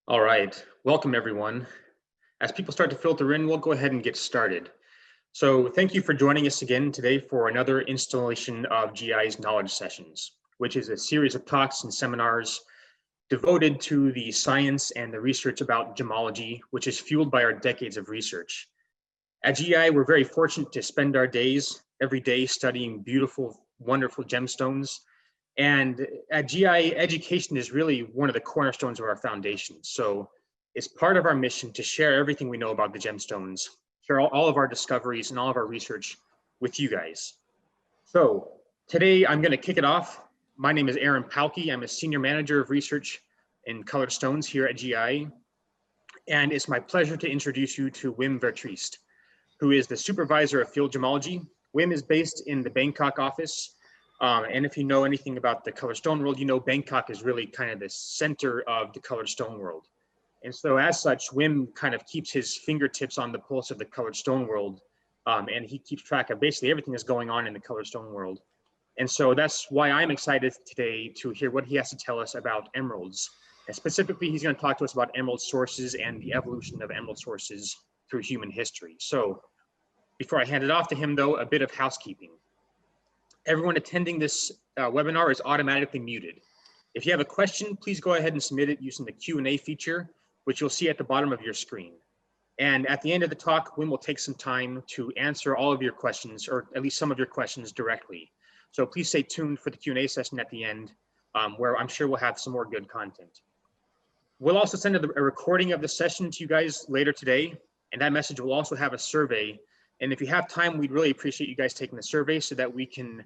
All right, welcome everyone. As people start to filter in, we'll go ahead and get started. So thank you for joining us again today for another installation of GI's Knowledge Sessions, which is a series of talks and seminars devoted to the science and the research about gemology, which is fueled by our decades of research. At GI, we're very fortunate to spend our days every day studying beautiful, wonderful gemstones. And at GI, education is really one of the cornerstones of our foundation. So it's part of our mission to share everything we know about the gemstones, share all of our discoveries and all of our research with you guys. So today I'm going to kick it off. My name is Aaron Palke. I'm a senior manager of research in colored stones here at GI. And it's my pleasure to introduce you to Wim Vertriest, who is the supervisor of field gemology. Wim is based in the Bangkok office. And if you know anything about the colored stone world, you know Bangkok is really kind of the center of the colored stone world. And so as such, Wim kind of keeps his fingertips on the pulse of the colored stone world. And he keeps track of basically everything that's going on in the colored stone world. And so that's why I'm excited today to hear what he has to tell us about emeralds. And specifically, he's going to talk to us about emerald sources and the evolution of emerald sources through human history. So before I hand it off to him, though, a bit of housekeeping. Everyone attending this webinar is automatically muted. If you have a question, please go ahead and submit it using the Q&A feature, which you'll see at the bottom of your screen. And at the end of the talk, Wim will take some time to answer all of your questions, or at least some of your questions directly. So please stay tuned for the Q&A session at the end, where I'm sure we'll have some more good content. We'll also send a recording of the session to you guys later today, and that message will also have a survey. And if you have time, we'd really appreciate you guys taking the survey so that we can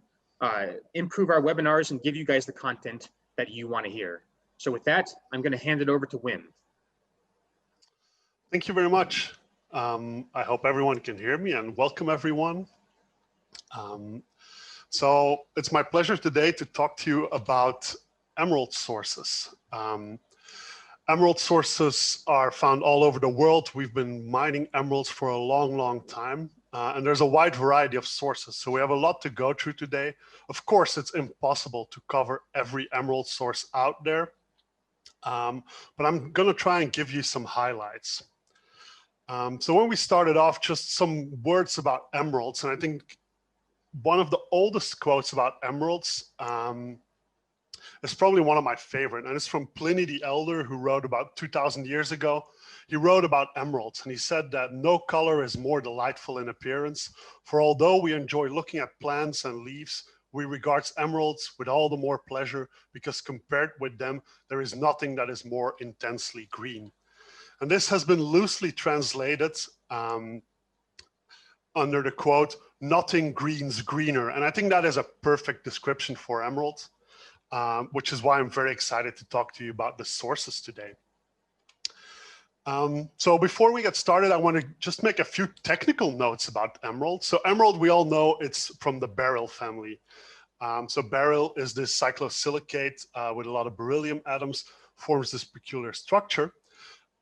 improve our webinars and give you guys the content that you want to hear. So with that, I'm going to hand it over to Wim. Thank you very much. I hope everyone can hear me, and welcome everyone. So it's my pleasure today to talk to you about emerald sources. Emerald sources are found all over the world. We've been mining emeralds for a long, long time. And there's a wide variety of sources. So we have a lot to go through today. Of course, it's impossible to cover every emerald source out there. But I'm going to try and give you some highlights. So when we started off, just some words about emeralds. And I think one of the oldest quotes about emeralds is probably one of my favorite. And it's from Pliny the Elder, who wrote about 2,000 years ago. He wrote about emeralds, and he said that no color is more delightful in appearance, for although we enjoy looking at plants and leaves, we regard emeralds with all the more pleasure, because compared with them, there is nothing that is more intensely green. And this has been loosely translated under the quote, "Nothing greens greener." And I think that is a perfect description for emeralds, which is why I'm very excited to talk to you about the sources today. So before we get started, I want to just make a few technical notes about emerald. So emerald, we all know it's from the beryl family. So beryl is this cyclosilicate with a lot of beryllium atoms, forms this peculiar structure.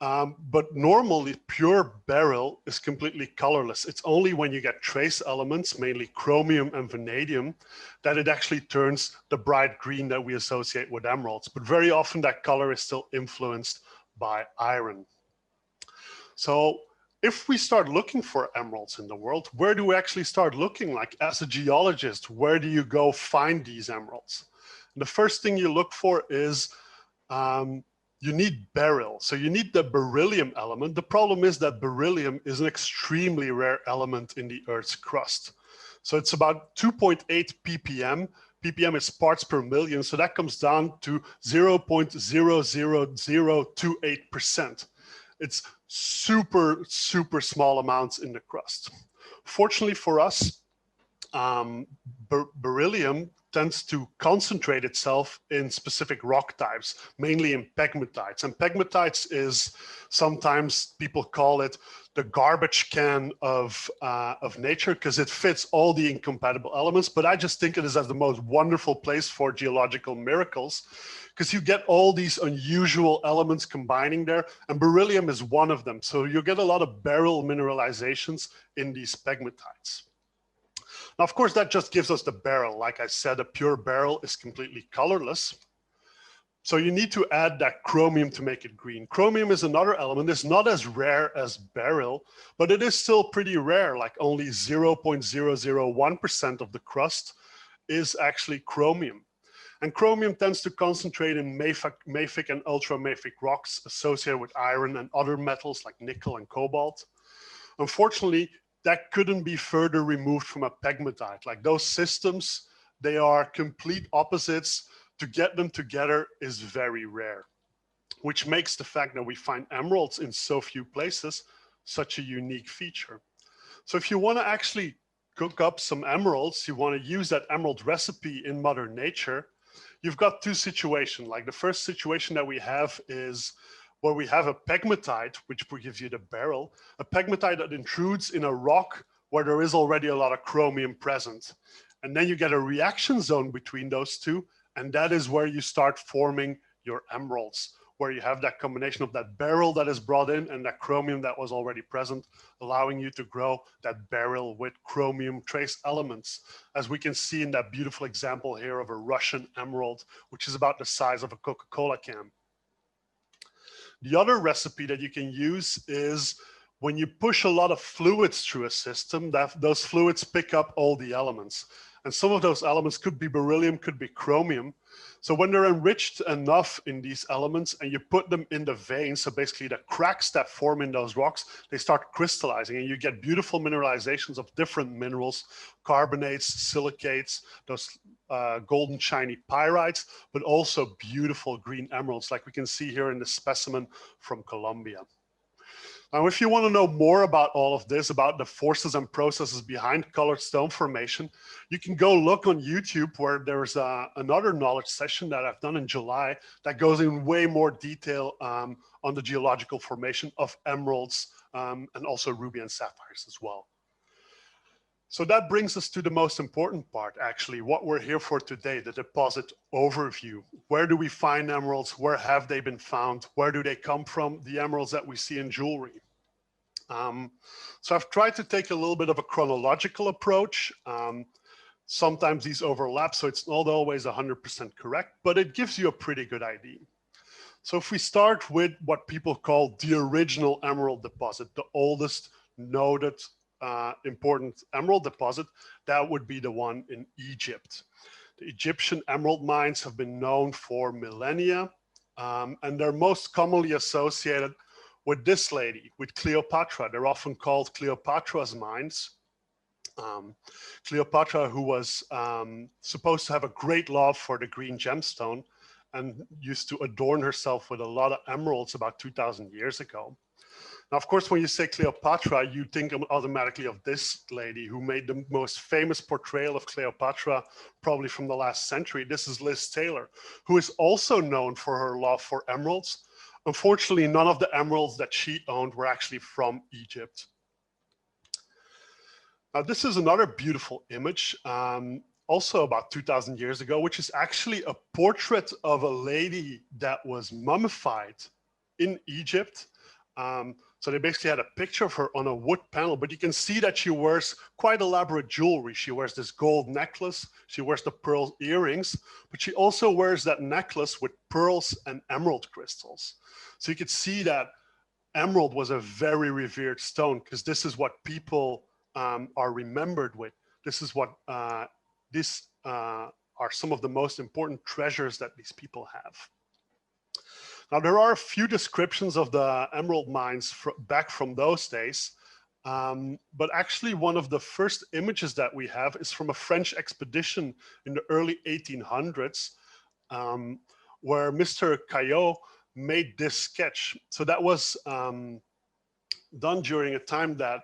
But normally pure beryl is completely colorless. It's only when you get trace elements, mainly chromium and vanadium, that it actually turns the bright green that we associate with emeralds. But very often that color is still influenced by iron. So if we start looking for emeralds in the world, where do we actually start looking? Like as a geologist, where do you go find these emeralds? And the first thing you look for is you need beryl. So you need the beryllium element. The problem is that beryllium is an extremely rare element in the Earth's crust. So it's about 2.8 ppm. ppm is parts per million. So that comes down to 0.00028%. It's super, super small amounts in the crust. Fortunately for us, beryllium tends to concentrate itself in specific rock types, mainly in pegmatites. And pegmatites is, sometimes people call it the garbage can of nature, because it fits all the incompatible elements. But I just think it is as the most wonderful place for geological miracles, because you get all these unusual elements combining there, and beryllium is one of them. So you get a lot of beryl mineralizations in these pegmatites. Now, of course, that just gives us the beryl. Like I said, a pure beryl is completely colorless. So you need to add that chromium to make it green. Chromium is another element. It's not as rare as beryl, but it is still pretty rare, like only 0.001% of the crust is actually chromium. And chromium tends to concentrate in mafic and ultramafic rocks associated with iron and other metals like nickel and cobalt. Unfortunately, that couldn't be further removed from a pegmatite. Like those systems, they are complete opposites. To get them together is very rare, which makes the fact that we find emeralds in so few places such a unique feature. So if you want to actually cook up some emeralds, you want to use that emerald recipe in Mother Nature, you've got two situations. Like the first situation that we have is where we have a pegmatite, which gives you the beryl, a pegmatite that intrudes in a rock where there is already a lot of chromium present. And then you get a reaction zone between those two, and that is where you start forming your emeralds, where you have that combination of that beryl that is brought in and that chromium that was already present, allowing you to grow that beryl with chromium trace elements, as we can see in that beautiful example here of a Russian emerald, which is about the size of a Coca-Cola can. The other recipe that you can use is when you push a lot of fluids through a system, that those fluids pick up all the elements. And some of those elements could be beryllium, could be chromium. So when they're enriched enough in these elements and you put them in the veins, so basically the cracks that form in those rocks, they start crystallizing and you get beautiful mineralizations of different minerals, carbonates, silicates, those golden shiny pyrites, but also beautiful green emeralds like we can see here in the specimen from Colombia. Now, if you want to know more about all of this, about the forces and processes behind colored stone formation, you can go look on YouTube where there's another knowledge session that I've done in July that goes in way more detail on the geological formation of emeralds and also ruby and sapphires as well. So that brings us to the most important part, actually, what we're here for today, the deposit overview. Where do we find emeralds? Where have they been found? Where do they come from? The emeralds that we see in jewelry. So I've tried to take a little bit of a chronological approach. Sometimes these overlap, so it's not always 100% correct, but it gives you a pretty good idea. So if we start with what people call the original emerald deposit, the oldest noted important emerald deposit, that would be the one in Egypt. The Egyptian emerald mines have been known for millennia, and they're most commonly associated with this lady, with Cleopatra. They're often called Cleopatra's mines. Cleopatra, who was supposed to have a great love for the green gemstone and used to adorn herself with a lot of emeralds about 2,000 years ago. Now, of course, when you say Cleopatra, you think automatically of this lady who made the most famous portrayal of Cleopatra, probably from the last century. This is Liz Taylor, who is also known for her love for emeralds. Unfortunately, none of the emeralds that she owned were actually from Egypt. Now, this is another beautiful image, also about 2,000 years ago, which is actually a portrait of a lady that was mummified in Egypt. So they basically had a picture of her on a wood panel, but you can see that she wears quite elaborate jewelry. She wears this gold necklace, she wears the pearl earrings, but she also wears that necklace with pearls and emerald crystals. So you could see that emerald was a very revered stone because this is what people are remembered with. This is what, are some of the most important treasures that these people have. Now, there are a few descriptions of the emerald mines back from those days, but actually one of the first images that we have is from a French expedition in the early 1800s, where Mr. Caillot made this sketch. So that was done during a time that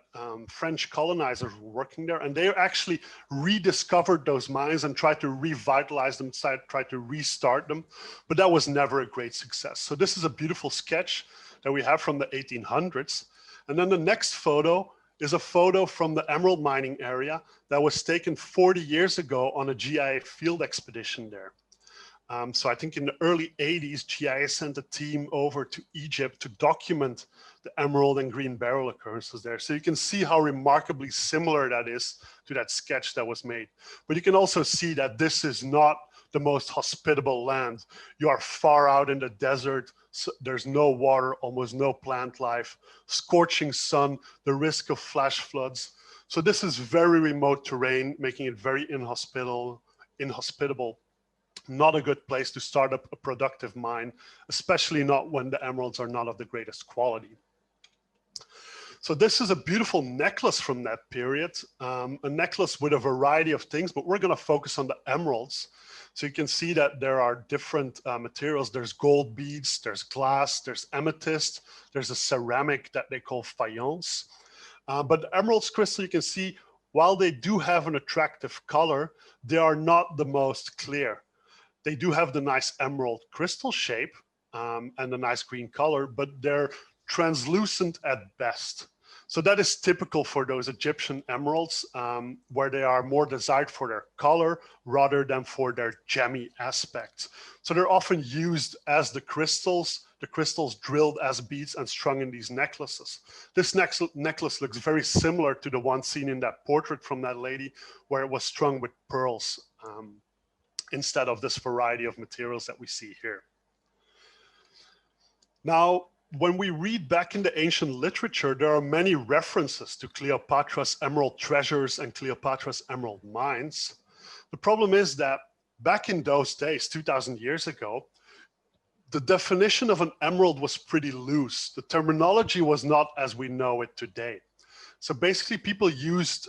French colonizers were working there, and they actually rediscovered those mines and tried to revitalize them, tried to restart them, but that was never a great success. So this is a beautiful sketch that we have from the 1800s. And then the next photo is a photo from the emerald mining area that was taken 40 years ago on a GIA field expedition there. So I think in the early 80s, GIA sent a team over to Egypt to document the emerald and green beryl occurrences there. So you can see how remarkably similar that is to that sketch that was made. But you can also see that this is not the most hospitable land. You are far out in the desert, so there's no water, almost no plant life, scorching sun, the risk of flash floods. So this is very remote terrain, making it very inhospitable, not a good place to start up a productive mine, especially not when the emeralds are not of the greatest quality. So this is a beautiful necklace from that period, a necklace with a variety of things, but we're going to focus on the emeralds. So you can see that there are different materials. There's gold beads, there's glass, there's amethyst, there's a ceramic that they call faience. But the emeralds crystal, you can see, while they do have an attractive color, they are not the most clear. They do have the nice emerald crystal shape and the nice green color, but they're translucent at best. So that is typical for those Egyptian emeralds, where they are more desired for their color rather than for their gemmy aspect. So they're often used as the crystals drilled as beads and strung in these necklaces. This necklace looks very similar to the one seen in that portrait from that lady, where it was strung with pearls instead of this variety of materials that we see here. Now, when we read back in the ancient literature, there are many references to Cleopatra's emerald treasures and Cleopatra's emerald mines. The problem is that back in those days, 2000 years ago, the definition of an emerald was pretty loose. The terminology was not as we know it today. So basically people used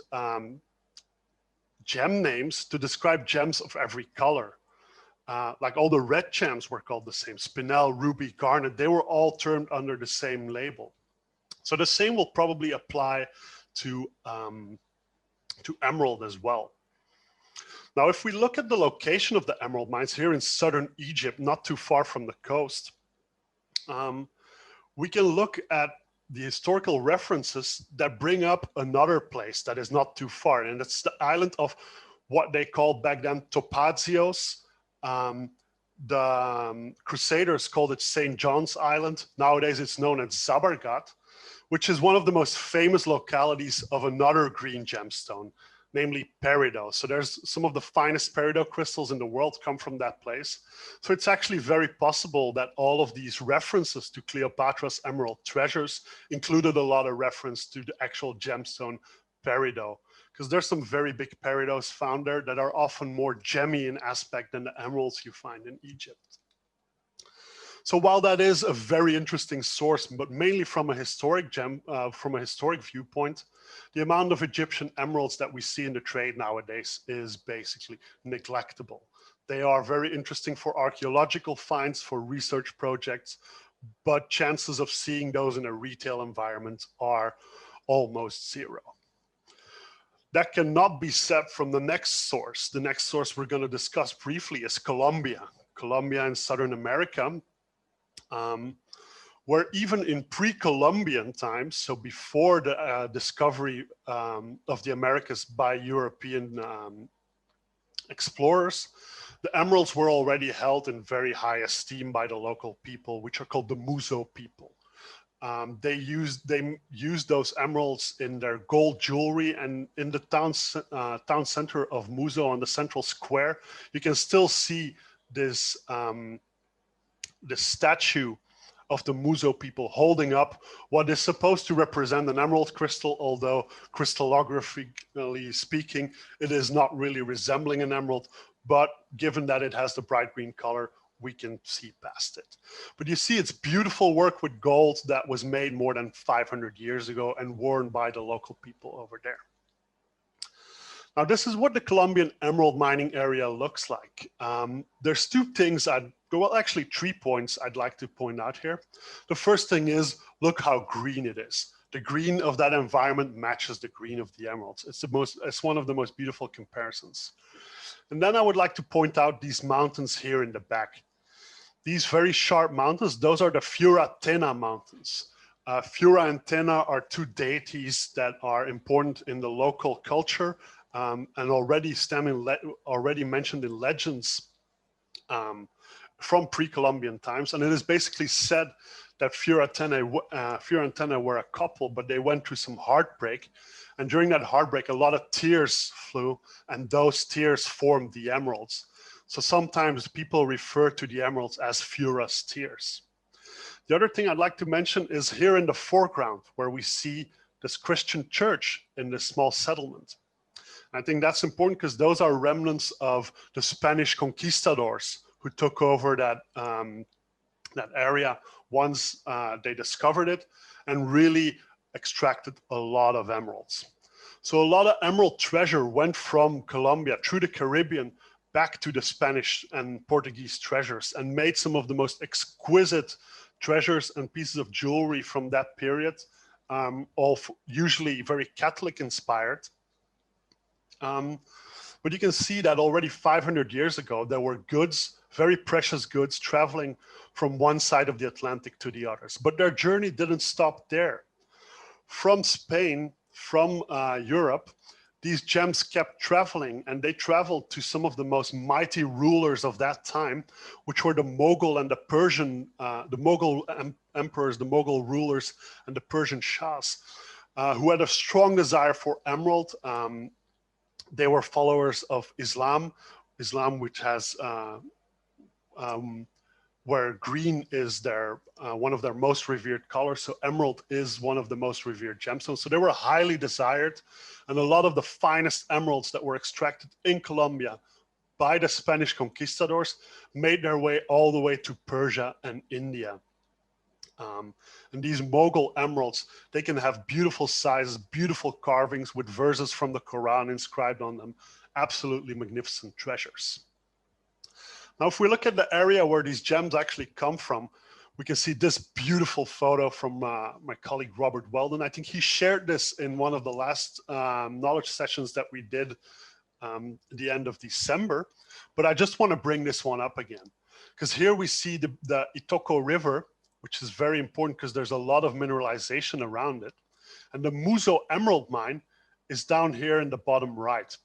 gem names to describe gems of every color. Like all the red gems were called the same, spinel, ruby, garnet, they were all termed under the same label. So the same will probably apply to emerald as well. Now, if we look at the location of the emerald mines here in southern Egypt, not too far from the coast, we can look at the historical references that bring up another place that is not too far, and it's the island of what they called back then Topazios. The Crusaders called it St. John's Island. Nowadays it's known as Zabargat, which is one of the most famous localities of another green gemstone, namely peridot. So there's some of the finest peridot crystals in the world come from that place. So it's actually very possible that all of these references to Cleopatra's emerald treasures included a lot of reference to the actual gemstone peridot, because there's some very big peridots found there that are often more gemmy in aspect than the emeralds you find in Egypt. So while that is a very interesting source, but mainly from a historic viewpoint, the amount of Egyptian emeralds that we see in the trade nowadays is basically neglectable. They are very interesting for archaeological finds, for research projects, but chances of seeing those in a retail environment are almost zero. That cannot be said from the next source. The next source we're going to discuss briefly is Colombia. Colombia in Southern America, where even in pre-Columbian times, so before the discovery of the Americas by European explorers, the emeralds were already held in very high esteem by the local people, which are called the Muzo people. They used those emeralds in their gold jewelry, and in the town center of Muzo on the central square, you can still see this the statue of the Muzo people holding up what is supposed to represent an emerald crystal, although crystallographically speaking, it is not really resembling an emerald, but given that it has the bright green color, we can see past it. But you see, it's beautiful work with gold that was made more than 500 years ago and worn by the local people over there. Now, this is what the Colombian emerald mining area looks like. There's two things actually 3 points I'd like to point out here. The first thing is, look how green it is. The green of that environment matches the green of the emeralds. It's one of the most beautiful comparisons. And then I would like to point out these mountains here in the back. These very sharp mountains, those are the Fura Tena mountains. Fura and Tena are two deities that are important in the local culture and already mentioned in legends from pre-Columbian times. And it is basically said that Fura and Tena were a couple, but they went through some heartbreak. And during that heartbreak, a lot of tears flew, and those tears formed the emeralds. So sometimes people refer to the emeralds as furasteers. The other thing I'd like to mention is here in the foreground, where we see this Christian church in this small settlement. I think that's important because those are remnants of the Spanish conquistadors who took over that, that area once they discovered it and really extracted a lot of emeralds. So a lot of emerald treasure went from Colombia through the Caribbean back to the Spanish and Portuguese treasures and made some of the most exquisite treasures and pieces of jewelry from that period, all usually very Catholic inspired. But you can see that already 500 years ago, there were goods, very precious goods, traveling from one side of the Atlantic to the others. But their journey didn't stop there. From Spain, from Europe, these gems kept traveling, and they traveled to some of the most mighty rulers of that time, which were the Mughal and the Persian, the Mughal emperors, the Mughal rulers, and the Persian shahs, who had a strong desire for emerald. They were followers of Islam, which has where green is their one of their most revered colors. So emerald is one of the most revered gemstones. So they were highly desired, and a lot of the finest emeralds that were extracted in Colombia by the Spanish conquistadors made their way all the way to Persia and India. And these Mughal emeralds, they can have beautiful sizes, beautiful carvings with verses from the Quran inscribed on them. Absolutely magnificent treasures. Now, if we look at the area where these gems actually come from, we can see this beautiful photo from my colleague, Robert Weldon. I think he shared this in one of the last knowledge sessions that we did at the end of December. But I just want to bring this one up again, because here we see the Itoko River, which is very important because there's a lot of mineralization around it. And the Muzo Emerald Mine is down here in the bottom right.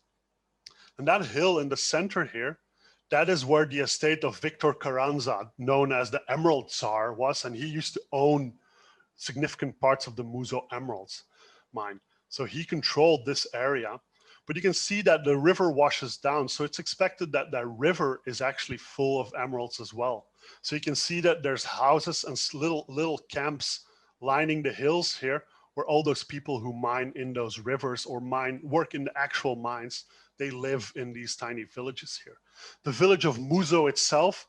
And that hill in the center here, that is where the estate of Victor Carranza, known as the Emerald Tsar, was, and he used to own significant parts of the Muzo Emeralds mine. So he controlled this area, but you can see that the river washes down. So it's expected that that river is actually full of emeralds as well. So you can see that there's houses and little camps lining the hills here, where all those people who mine in those rivers or work in the actual mines, they live in these tiny villages here. The village of Muzo itself,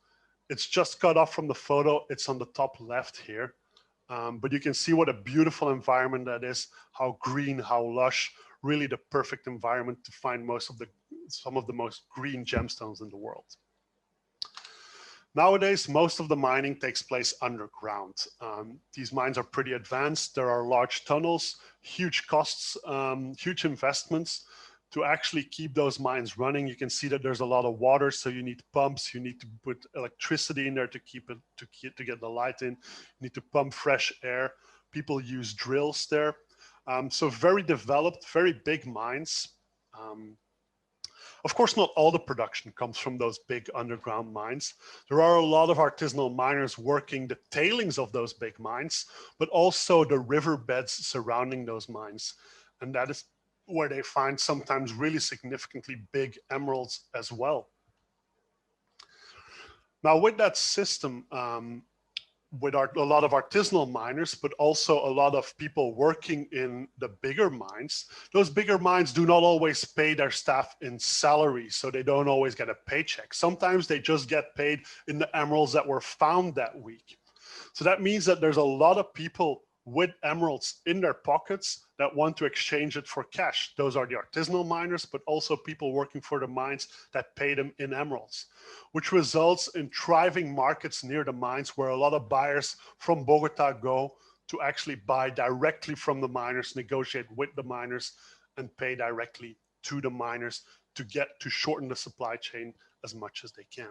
it's just cut off from the photo. It's on the top left here. But you can see what a beautiful environment that is, how green, how lush, really the perfect environment to find some of the most green gemstones in the world. Nowadays, most of the mining takes place underground. These mines are pretty advanced. There are large tunnels, huge costs, huge investments to actually keep those mines running. You can see that there's a lot of water, so you need pumps. You need to put electricity in there to keep it, to get the light in. You need to pump fresh air. People use drills there. So very developed, very big mines. Of course, not all the production comes from those big underground mines. There are a lot of artisanal miners working the tailings of those big mines, but also the riverbeds surrounding those mines. And that is where they find sometimes really significantly big emeralds as well. Now, with that system, with a lot of artisanal miners, but also a lot of people working in the bigger mines. Those bigger mines do not always pay their staff in salary, so they don't always get a paycheck. Sometimes they just get paid in the emeralds that were found that week. So that means that there's a lot of people with emeralds in their pockets that want to exchange it for cash. Those are the artisanal miners, but also people working for the mines that pay them in emeralds, which results in thriving markets near the mines where a lot of buyers from Bogota go to actually buy directly from the miners, negotiate with the miners, and pay directly to the miners to shorten the supply chain as much as they can.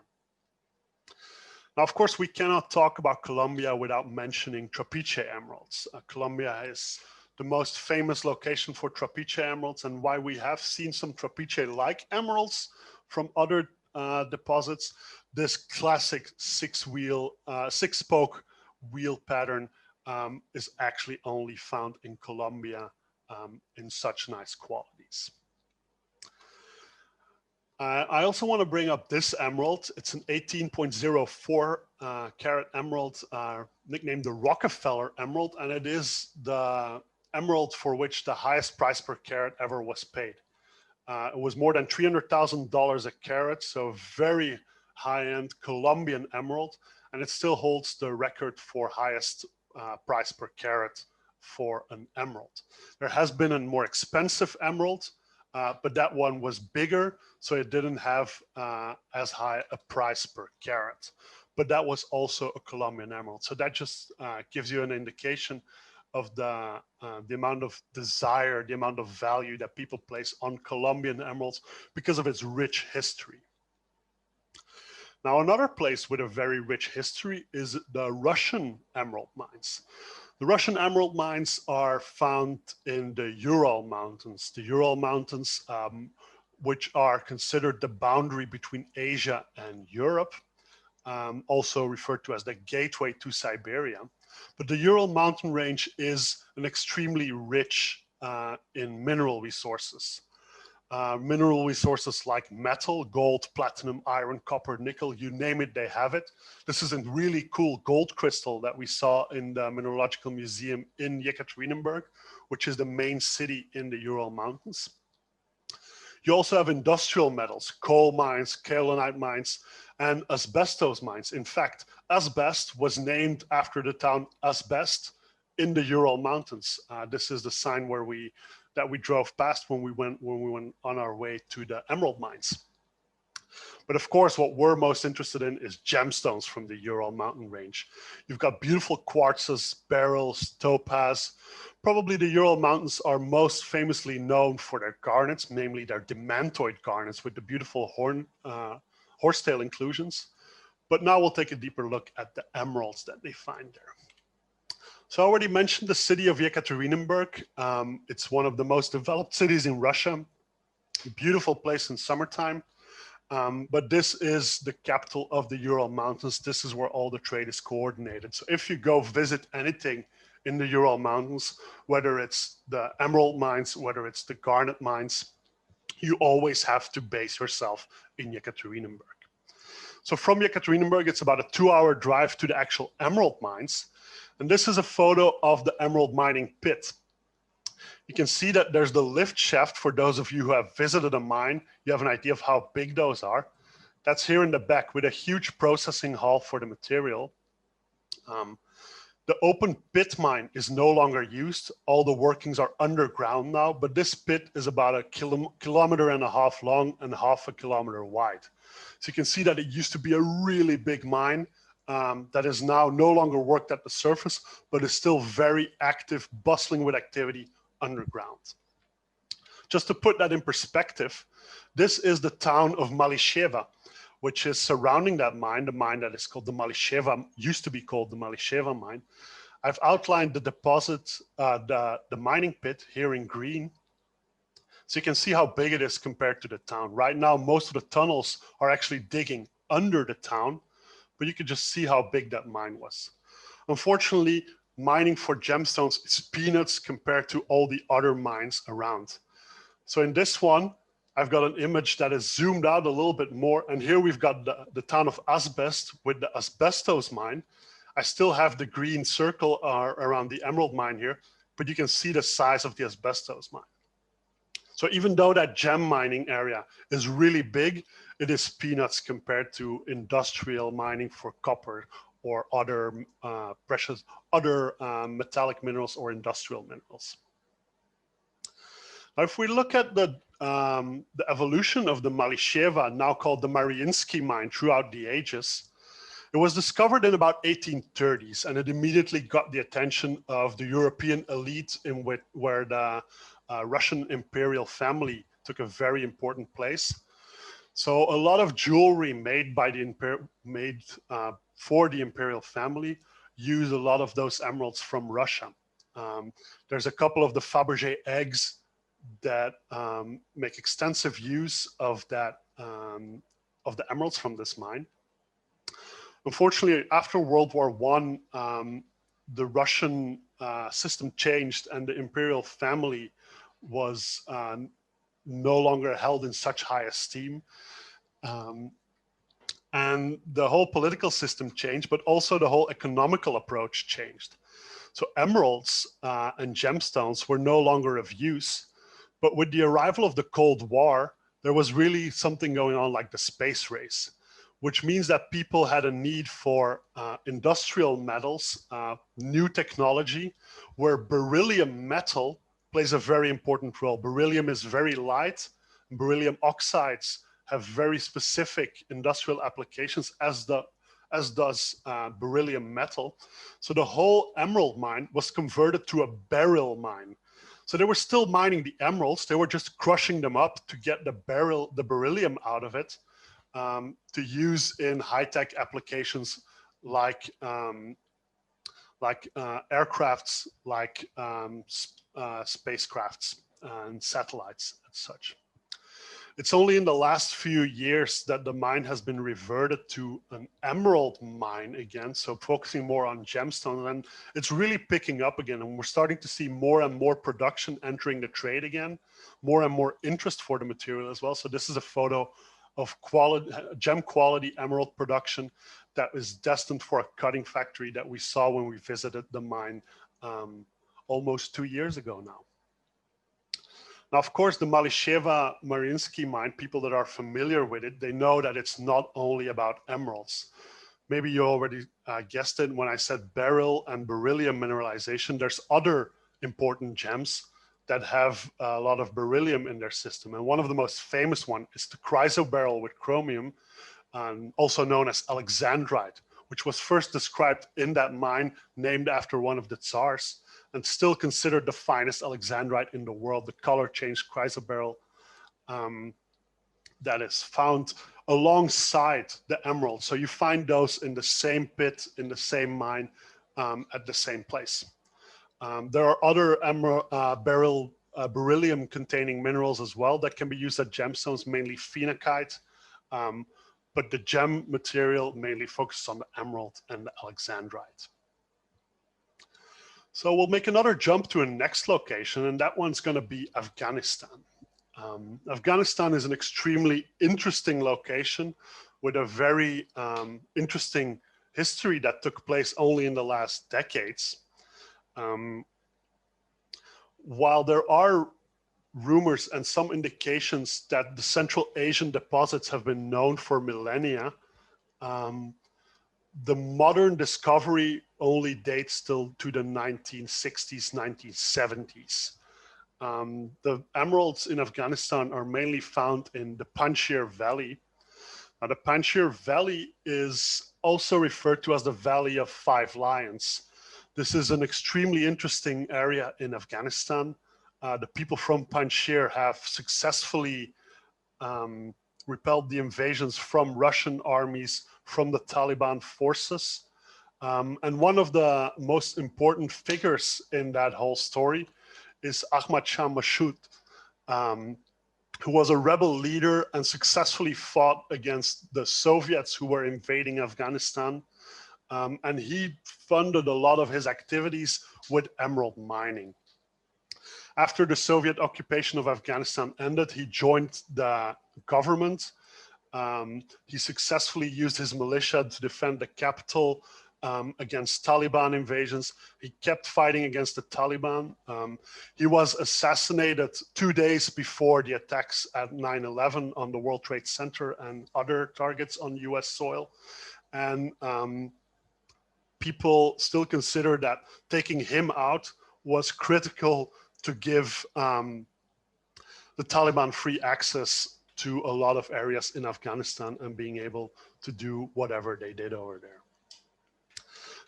Now, of course, we cannot talk about Colombia without mentioning trapeche emeralds. Colombia is the most famous location for trapeche emeralds, and why we have seen some trapeche-like emeralds from other deposits. This classic six-spoke wheel pattern is actually only found in Colombia in such nice qualities. I also want to bring up this emerald. It's an 18.04 carat emerald, nicknamed the Rockefeller emerald, and it is the emerald for which the highest price per carat ever was paid. It was more than $300,000 a carat, so very high-end Colombian emerald, and it still holds the record for highest price per carat for an emerald. There has been a more expensive emerald, but that one was bigger, so it didn't have as high a price per carat. But that was also a Colombian emerald. So that just gives you an indication of the amount of desire, the amount of value that people place on Colombian emeralds because of its rich history. Now, another place with a very rich history is the Russian emerald mines. The Russian emerald mines are found in the Ural Mountains. The Ural Mountains, which are considered the boundary between Asia and Europe, also referred to as the gateway to Siberia. But the Ural mountain range is an extremely rich in mineral resources. Mineral resources like metal, gold, platinum, iron, copper, nickel, you name it, they have it. This is a really cool gold crystal that we saw in the Mineralogical Museum in Yekaterinburg, which is the main city in the Ural Mountains. You also have industrial metals, coal mines, kaolinite mines, and asbestos mines. In fact, asbest was named after the town Asbest in the Ural Mountains. This is the sign that we drove past when we went on our way to the emerald mines. But of course, what we're most interested in is gemstones from the Ural mountain range. You've got beautiful quartzes, beryls, topaz. Probably the Ural Mountains are most famously known for their garnets, namely their demantoid garnets with the beautiful horsetail inclusions. But now we'll take a deeper look at the emeralds that they find there. So I already mentioned the city of Yekaterinburg. It's one of the most developed cities in Russia. A beautiful place in summertime. But this is the capital of the Ural Mountains. This is where all the trade is coordinated. So if you go visit anything in the Ural Mountains, whether it's the emerald mines, whether it's the garnet mines, you always have to base yourself in Yekaterinburg. So from Yekaterinburg, it's about a 2-hour drive to the actual emerald mines. And this is a photo of the emerald mining pit. You can see that there's the lift shaft. For those of you who have visited a mine, you have an idea of how big those are. That's here in the back with a huge processing hall for the material. The open pit mine is no longer used. All the workings are underground now, but this pit is about a kilometer and a half long and half a kilometer wide. So you can see that it used to be a really big mine that is now no longer worked at the surface, but is still very active, bustling with activity underground. Just to put that in perspective, this is the town of Malisheva, which is surrounding that mine, the mine that is called the Malisheva, used to be called the Malisheva mine. I've outlined the deposit, the mining pit here in green. So you can see how big it is compared to the town. Right now, most of the tunnels are actually digging under the town, but you can just see how big that mine was. Unfortunately, mining for gemstones is peanuts compared to all the other mines around. So in this one, I've got an image that is zoomed out a little bit more. And here we've got the town of Asbest with the asbestos mine. I still have the green circle around the emerald mine here, but you can see the size of the asbestos mine. So even though that gem mining area is really big, it is peanuts compared to industrial mining for copper or other metallic minerals or industrial minerals. Now, if we look at the evolution of the Malisheva, now called the Mariinsky mine, throughout the ages, it was discovered in about 1830s, and it immediately got the attention of the European elite where the Russian imperial family took a very important place. So a lot of jewelry made by for the imperial family use a lot of those emeralds from Russia. There's a couple of the Fabergé eggs that make extensive use of the emeralds from this mine. Unfortunately, after World War I, the Russian system changed, and the imperial family was no longer held in such high esteem. And the whole political system changed, but also the whole economical approach changed. So emeralds and gemstones were no longer of use, but with the arrival of the Cold War, there was really something going on like the space race, which means that people had a need for industrial metals, new technology, where beryllium metal plays a very important role. Beryllium is very light, and beryllium oxides have very specific industrial applications, as does beryllium metal. So the whole emerald mine was converted to a beryl mine. So they were still mining the emeralds, they were just crushing them up to get the beryllium out of it, to use in high-tech applications like aircrafts, like spacecrafts and satellites and such. It's only in the last few years that the mine has been reverted to an emerald mine again, so focusing more on gemstones, and it's really picking up again, and we're starting to see more and more production entering the trade again, more and more interest for the material as well. So this is a photo of gem quality emerald production that is destined for a cutting factory that we saw when we visited the mine almost 2 years ago now. Now, of course, the Malisheva Mariinsky mine, people that are familiar with it, they know that it's not only about emeralds. Maybe you already guessed it when I said beryl and beryllium mineralization. There's other important gems that have a lot of beryllium in their system. And one of the most famous one is the chrysoberyl with chromium, also known as alexandrite, which was first described in that mine named after one of the tsars, and still considered the finest alexandrite in the world, the color changed chrysoberyl that is found alongside the emerald. So you find those in the same pit, in the same mine, at the same place. There are other beryllium containing minerals as well that can be used as gemstones, mainly phenakite, but the gem material mainly focuses on the emerald and the alexandrite. So we'll make another jump to a next location, and that one's going to be Afghanistan. Afghanistan is an extremely interesting location with a very interesting history that took place only in the last decades. While there are rumors and some indications that the Central Asian deposits have been known for millennia, the modern discovery only dates still to the 1960s, 1970s. The emeralds in Afghanistan are mainly found in the Panjshir Valley. Now, the Panjshir Valley is also referred to as the Valley of Five Lions. This is an extremely interesting area in Afghanistan. The people from Panjshir have successfully repelled the invasions from Russian armies, from the Taliban forces. And one of the most important figures in that whole story is Ahmad Shah Massoud, who was a rebel leader and successfully fought against the Soviets who were invading Afghanistan. And he funded a lot of his activities with emerald mining. After the Soviet occupation of Afghanistan ended, he joined the government. He successfully used his militia to defend the capital against Taliban invasions. He kept fighting against the Taliban. He was assassinated 2 days before the attacks at 9/11 on the World Trade Center and other targets on US soil. And people still consider that taking him out was critical to give the Taliban free access to a lot of areas in Afghanistan and being able to do whatever they did over there.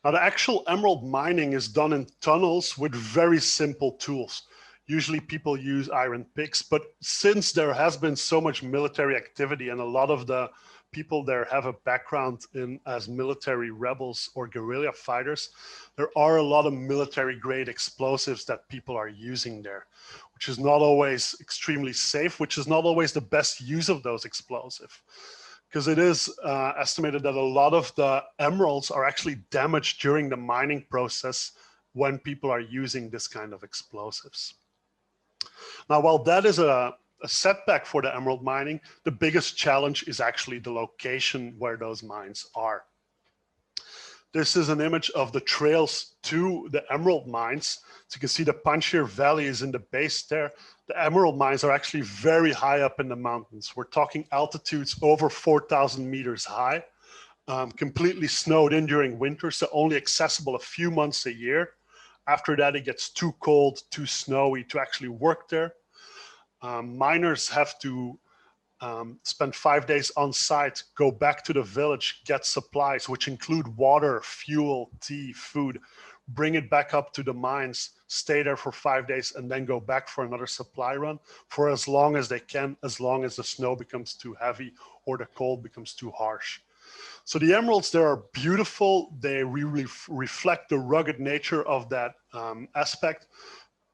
Now, the actual emerald mining is done in tunnels with very simple tools. Usually people use iron picks, but since there has been so much military activity and a lot of the people there have a background as military rebels or guerrilla fighters, there are a lot of military grade explosives that people are using there, which is not always extremely safe, which is not always the best use of those explosives. Because it is estimated that a lot of the emeralds are actually damaged during the mining process when people are using this kind of explosives. Now, while that is a a setback for the emerald mining. The biggest challenge is actually the location where those mines are. This is an image of the trails to the emerald mines. So you can see the Panjshir Valley is in the base there. The emerald mines are actually very high up in the mountains. We're talking altitudes over 4,000 meters high, completely snowed in during winter, so only accessible a few months a year. After that, it gets too cold, too snowy to actually work there. Miners have to spend 5 days on site, go back to the village, get supplies, which include water, fuel, tea, food, bring it back up to the mines, stay there for 5 days, and then go back for another supply run for as long as they can, as long as the snow becomes too heavy or the cold becomes too harsh. So the emeralds there are beautiful. They really reflect the rugged nature of that aspect.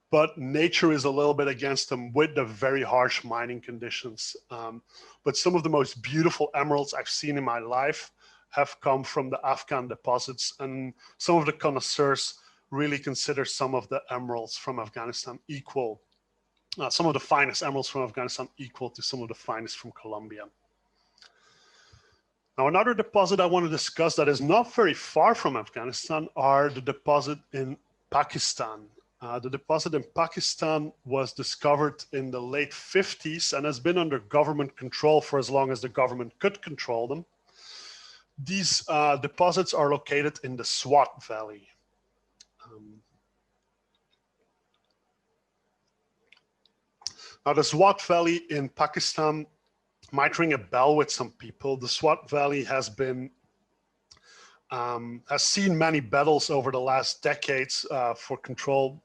But nature is a little bit against them with the very harsh mining conditions. But some of the most beautiful emeralds I've seen in my life have come from the Afghan deposits, and some of the connoisseurs really consider some of the emeralds from Afghanistan equal, some of the finest emeralds from Afghanistan equal to some of the finest from Colombia. Now, another deposit I want to discuss that is not very far from Afghanistan are the deposit in Pakistan. The deposit in Pakistan was discovered in the late 50s and has been under government control for as long as the government could control them. These deposits are located in the Swat Valley. Now, the Swat Valley in Pakistan might ring a bell with some people. The Swat Valley has been has seen many battles over the last decades for control,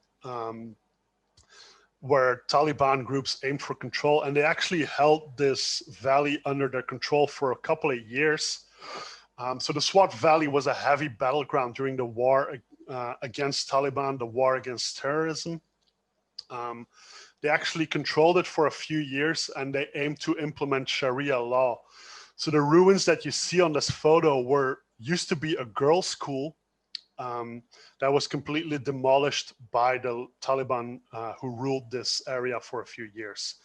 where Taliban groups aimed for control, and they actually held this valley under their control for a couple of years. So the Swat Valley was a heavy battleground during the war against Taliban, the war against terrorism. They actually controlled it for a few years, and they aimed to implement Sharia law. So the ruins that you see on this photo used to be a girls' school that was completely demolished by the Taliban who ruled this area for a few years.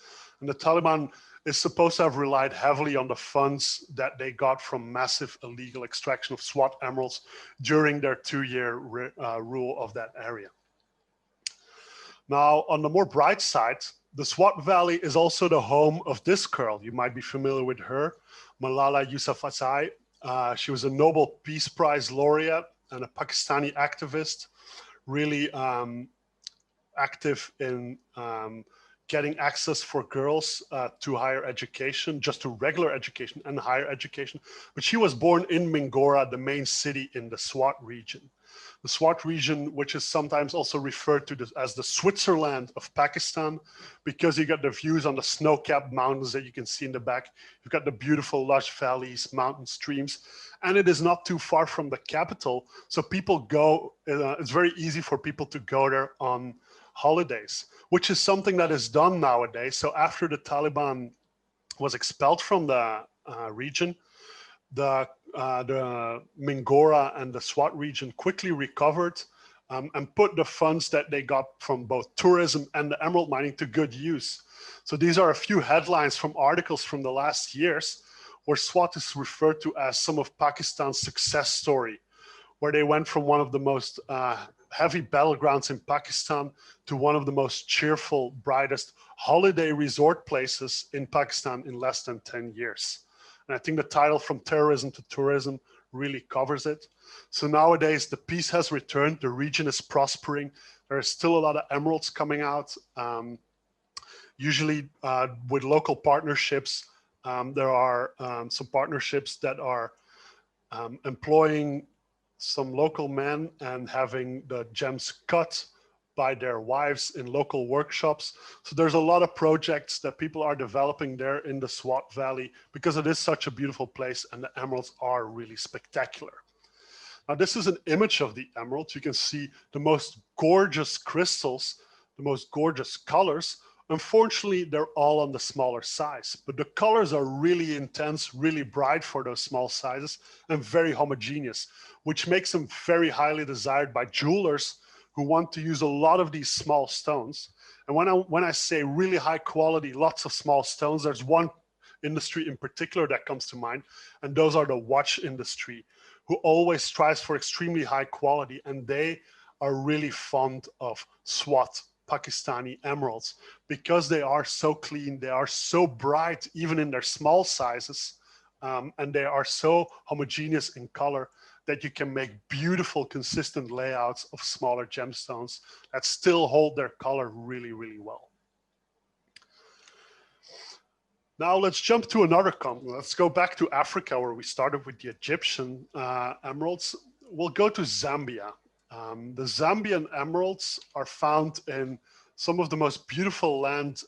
And the Taliban is supposed to have relied heavily on the funds that they got from massive illegal extraction of Swat emeralds during their 2-year rule of that area. Now, on the more bright side, the Swat Valley is also the home of this girl. You might be familiar with her, Malala Yousafzai. She was a Nobel Peace Prize laureate and a Pakistani activist, really active in getting access for girls to higher education, just to regular education and higher education. But she was born in Mingora, the main city in the Swat region. The Swat region, which is sometimes also referred to as the Switzerland of Pakistan, because you got the views on the snow-capped mountains that you can see in the back. You've got the beautiful lush valleys, mountain streams, and it is not too far from the capital. So people go, it's very easy for people to go there on holidays, which is something that is done nowadays. So after the Taliban was expelled from the region, the Mingora and the Swat region quickly recovered and put the funds that they got from both tourism and the emerald mining to good use. So these are a few headlines from articles from the last years where Swat is referred to as some of Pakistan's success story, where they went from one of the most heavy battlegrounds in Pakistan to one of the most cheerful, brightest holiday resort places in Pakistan in less than 10 years. And I think the title From Terrorism to Tourism really covers it. So nowadays the peace has returned, the region is prospering. There is still a lot of emeralds coming out. Usually with local partnerships, there are some partnerships that are employing some local men and having the gems cut by their wives in local workshops. So there's a lot of projects that people are developing there in the Swat Valley because it is such a beautiful place and the emeralds are really spectacular. Now this is an image of the emerald. You can see the most gorgeous crystals, the most gorgeous colors. Unfortunately, they're all on the smaller size, but the colors are really intense, really bright for those small sizes and very homogeneous, which makes them very highly desired by jewelers who want to use a lot of these small stones. And when I say really high quality, lots of small stones, there's one industry in particular that comes to mind, and those are the watch industry, who always strives for extremely high quality, and they are really fond of Swat Pakistani emeralds because they are so clean, they are so bright, even in their small sizes, and they are so homogeneous in color that you can make beautiful, consistent layouts of smaller gemstones that still hold their color really, really well. Now let's jump to another continent. Let's go back to Africa, where we started with the Egyptian emeralds. We'll go to Zambia. The Zambian emeralds are found in some of the most beautiful land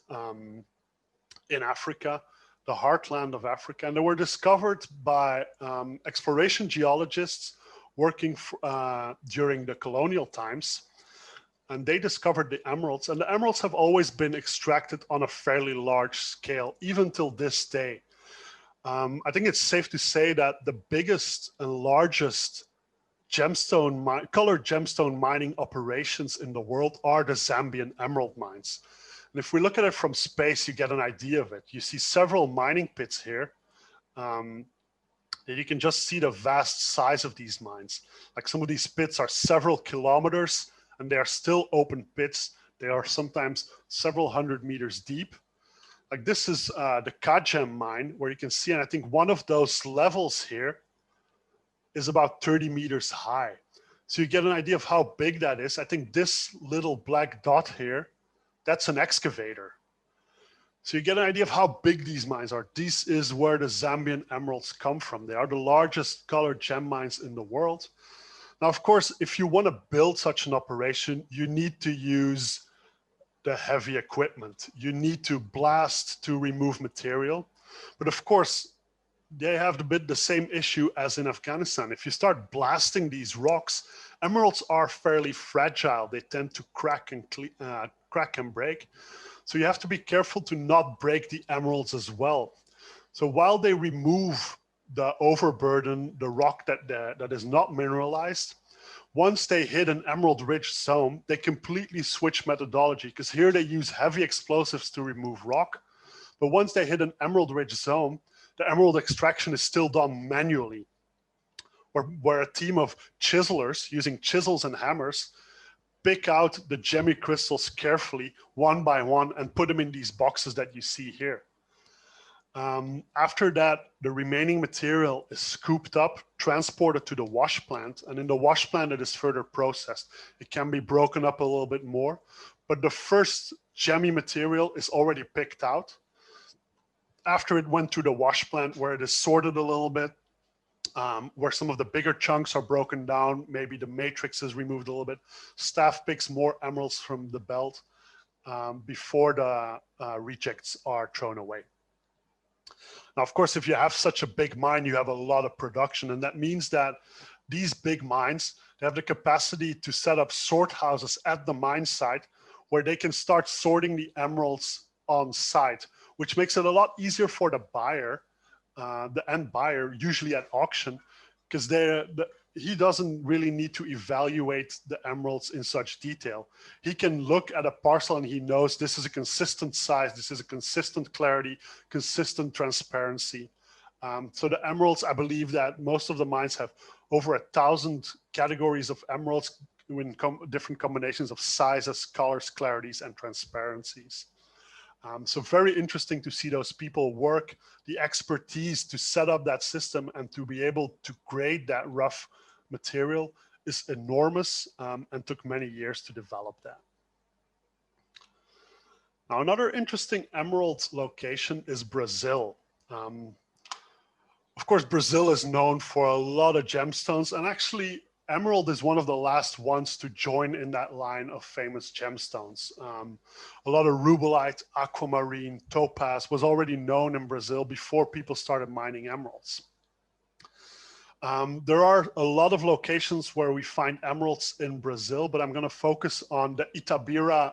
in Africa, the heartland of Africa, and they were discovered by exploration geologists working during the colonial times. And they discovered the emeralds, and the emeralds have always been extracted on a fairly large scale, even till this day. I think it's safe to say that the biggest and largest colored gemstone mining operations in the world are the Zambian emerald mines. And if we look at it from space, you get an idea of it. You see several mining pits here. You can just see the vast size of these mines. Like, some of these pits are several kilometers, and they are still open pits. They are sometimes several hundred meters deep. Like, this is the Kagem mine, where you can see, and I think one of those levels here is about 30 meters high. So you get an idea of how big that is. I think this little black dot here, that's an excavator. So you get an idea of how big these mines are. This is where the Zambian emeralds come from. They are the largest colored gem mines in the world. Now, of course, if you want to build such an operation, you need to use the heavy equipment. You need to blast to remove material. But of course, they have the same issue as in Afghanistan. If you start blasting these rocks, emeralds are fairly fragile. They tend to crack and break. So you have to be careful to not break the emeralds as well. So while they remove the overburden, the rock that is not mineralized, once they hit an emerald-rich zone, they completely switch methodology, because here they use heavy explosives to remove rock. But once they hit an emerald-rich zone, the emerald extraction is still done manually, where a team of chiselers using chisels and hammers pick out the gemmy crystals carefully, one by one, and put them in these boxes that you see here. After that, the remaining material is scooped up, transported to the wash plant, and in the wash plant it is further processed. It can be broken up a little bit more, but the first gemmy material is already picked out. After it went to the wash plant, where it is sorted a little bit, where some of the bigger chunks are broken down, maybe the matrix is removed a little bit, staff picks more emeralds from the belt before the rejects are thrown away. Now, of course, if you have such a big mine, you have a lot of production, and that means that these big mines, they have the capacity to set up sort houses at the mine site where they can start sorting the emeralds on site, which makes it a lot easier for the buyer, the end buyer, usually at auction, because he doesn't really need to evaluate the emeralds in such detail. He can look at a parcel and he knows this is a consistent size, this is a consistent clarity, consistent transparency. So the emeralds, I believe that most of the mines have over 1,000 categories of emeralds in different combinations of sizes, colors, clarities, and transparencies. So very interesting to see those people work, the expertise to set up that system and to be able to grade that rough material is enormous, and took many years to develop that. Now, another interesting emerald location is Brazil. Of course, Brazil is known for a lot of gemstones, and actually emerald is one of the last ones to join in that line of famous gemstones. A lot of rubellite, aquamarine, topaz was already known in Brazil before people started mining emeralds. There are a lot of locations where we find emeralds in Brazil, but I'm going to focus on the Itabira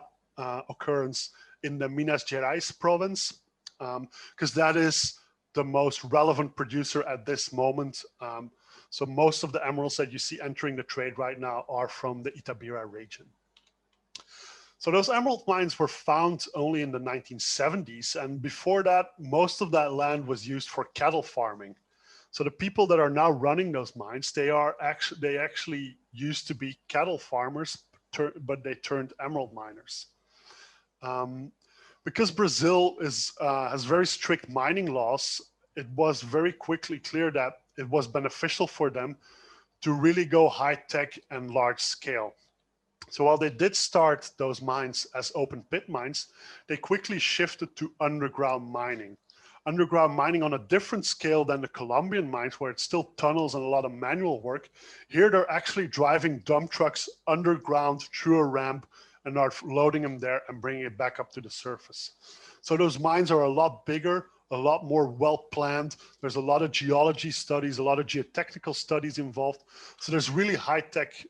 occurrence in the Minas Gerais province, because that is the most relevant producer at this moment. So most of the emeralds that you see entering the trade right now are from the Itabira region. So those emerald mines were found only in the 1970s. And before that, most of that land was used for cattle farming. So the people that are now running those mines, they actually used to be cattle farmers, but they turned emerald miners. Because Brazil has very strict mining laws, it was very quickly clear that it was beneficial for them to really go high tech and large scale. So while they did start those mines as open pit mines, they quickly shifted to underground mining. Underground mining on a different scale than the Colombian mines, where it's still tunnels and a lot of manual work. Here they're actually driving dump trucks underground through a ramp and are loading them there and bringing it back up to the surface. So those mines are a lot bigger, a lot more well planned. There's a lot of geology studies, a lot of geotechnical studies involved. So there's really high tech,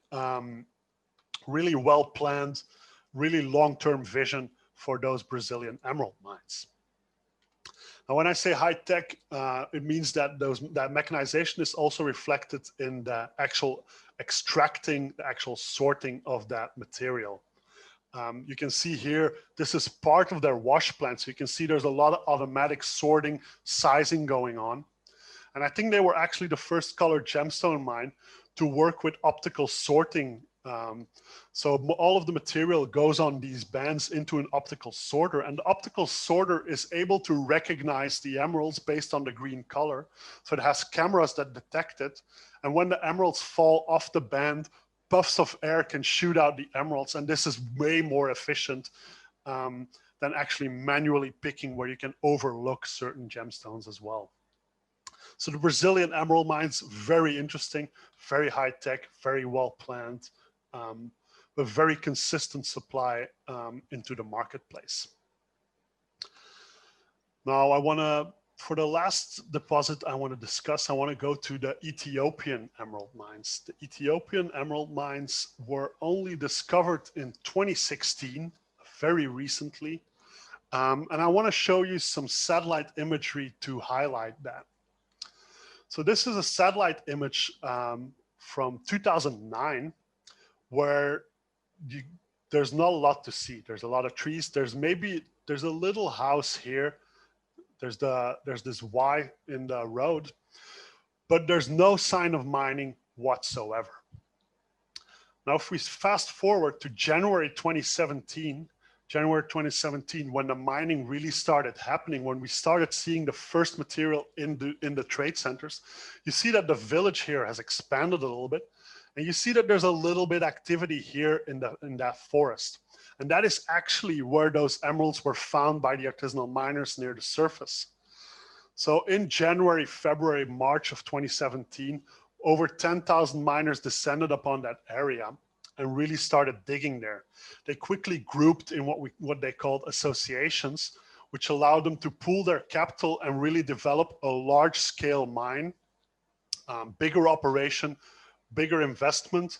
really well planned, really long-term vision for those Brazilian emerald mines. Now, when I say high tech, it means that that mechanization is also reflected in the actual extracting, the actual sorting of that material. You can see here, this is part of their wash plant. So you can see there's a lot of automatic sorting, sizing going on. And I think they were actually the first colored gemstone mine to work with optical sorting. So all of the material goes on these bands into an optical sorter, and the optical sorter is able to recognize the emeralds based on the green color. So it has cameras that detect it. And when the emeralds fall off the band, puffs of air can shoot out the emeralds. And this is way more efficient than actually manually picking, where you can overlook certain gemstones as well. So the Brazilian emerald mines, very interesting, very high tech, very well planned. A very consistent supply into the marketplace. Now for the last deposit I want to discuss, I want to go to the Ethiopian emerald mines. The Ethiopian emerald mines were only discovered in 2016, very recently. And I want to show you some satellite imagery to highlight that. So this is a satellite image from 2009, where there's not a lot to see. There's a lot of trees. There's a little house here. There's this Y in the road, but there's no sign of mining whatsoever. Now, if we fast forward to January 2017, when the mining really started happening, when we started seeing the first material in the trade centers, you see that the village here has expanded a little bit. And you see that there's a little bit activity here in that forest. And that is actually where those emeralds were found by the artisanal miners near the surface. So in January, February, March of 2017, over 10,000 miners descended upon that area and really started digging there. They quickly grouped in what they called associations, which allowed them to pool their capital and really develop a large scale mine, bigger operation, bigger investment,